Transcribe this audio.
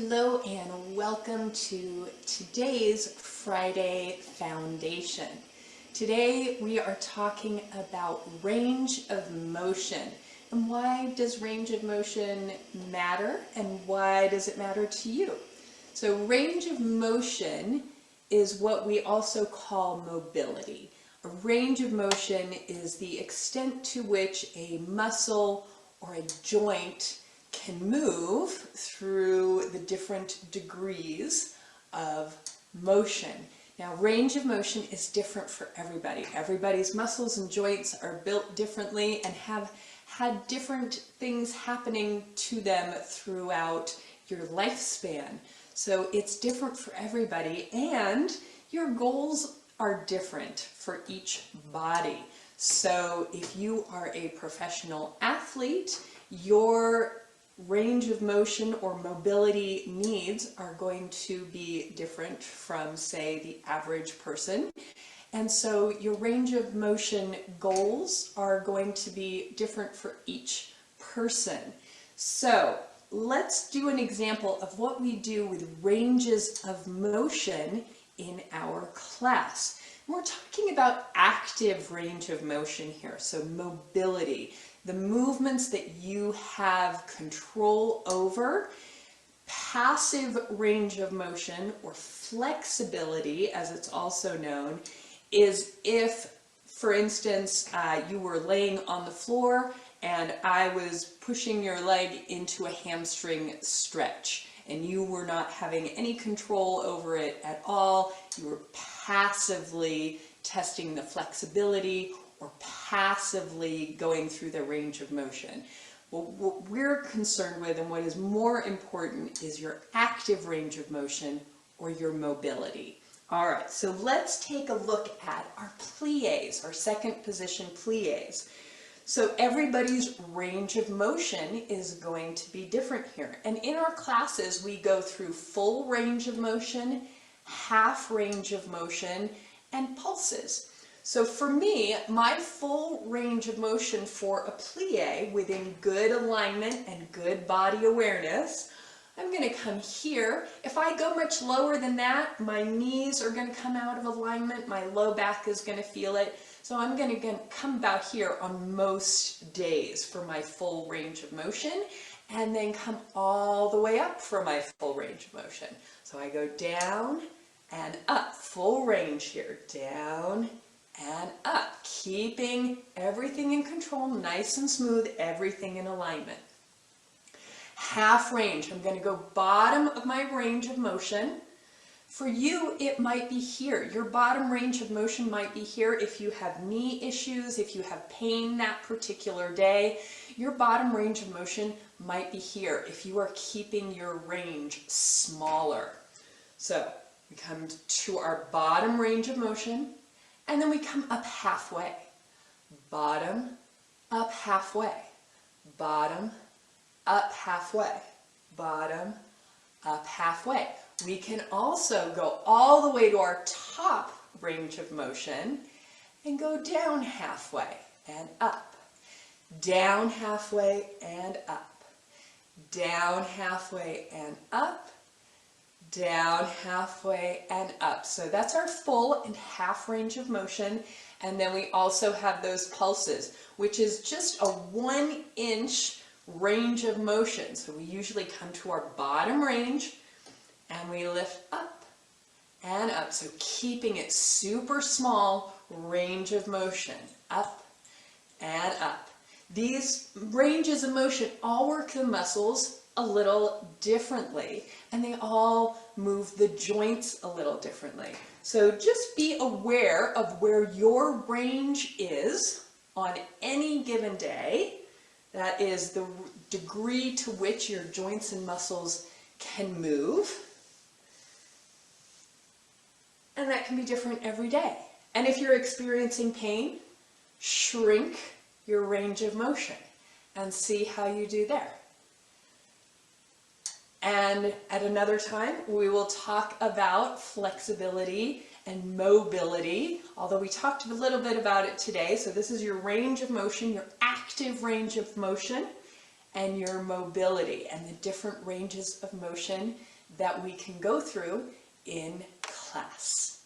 Hello and welcome to today's Friday Foundation. Today we are talking about range of motion. And why does range of motion matter and why does it matter to you? So range of motion is what we also call mobility. A range of motion is the extent to which a muscle or a joint can move through the different degrees of motion. Now, range of motion is different for everybody. Everybody's muscles and joints are built differently and have had different things happening to them throughout your lifespan. So it's different for everybody, and your goals are different for each body. So if you are a professional athlete, your range of motion or mobility needs are going to be different from, say, the average person. And so your range of motion goals are going to be different for each person. So let's do an example of what we do with ranges of motion in our class. We're talking about active range of motion here, so mobility. The movements that you have control over. Passive range of motion, or flexibility as it's also known, is if, for instance, you were laying on the floor and I was pushing your leg into a hamstring stretch and you were not having any control over it at all. You were passively testing the flexibility or passively going through the range of motion. Well, what we're concerned with and what is more important is your active range of motion or your mobility. All right, so let's take a look at our plies, our second position plies. So everybody's range of motion is going to be different here. And in our classes, we go through full range of motion, half range of motion, and pulses. So for me, my full range of motion for a plie within good alignment and good body awareness, I'm going to come here. If I go much lower than that, my knees are going to come out of alignment, my low back is going to feel it. So I'm going to come about here on most days for my full range of motion, and then come all the way up for my full range of motion. So I go down and up, full range here, down and up, keeping everything in control, nice and smooth, everything in alignment. Half range, I'm going to go bottom of my range of motion. For you, it might be here. Your bottom range of motion might be here if you have knee issues, if you have pain that particular day. Your bottom range of motion might be here if you are keeping your range smaller. So we come to our bottom range of motion, and then we come up halfway. Bottom, up halfway. Bottom, up halfway. Bottom, up halfway. We can also go all the way to our top range of motion and go down halfway and up. Down halfway and up. Down halfway and up. Down halfway and up. So that's our full and half range of motion. And then we also have those pulses, which is just a 1-inch range of motion. So we usually come to our bottom range and we lift up and up. So keeping it super small range of motion, up and up. These ranges of motion all work the muscles a little differently, and they all move the joints a little differently. So just be aware of where your range is on any given day. That is the degree to which your joints and muscles can move. And that can be different every day. And if you're experiencing pain, shrink your range of motion and see how you do there. And at another time, we will talk about flexibility and mobility, although we talked a little bit about it today. So this is your range of motion, your active range of motion. and your mobility and the different ranges of motion that we can go through in class.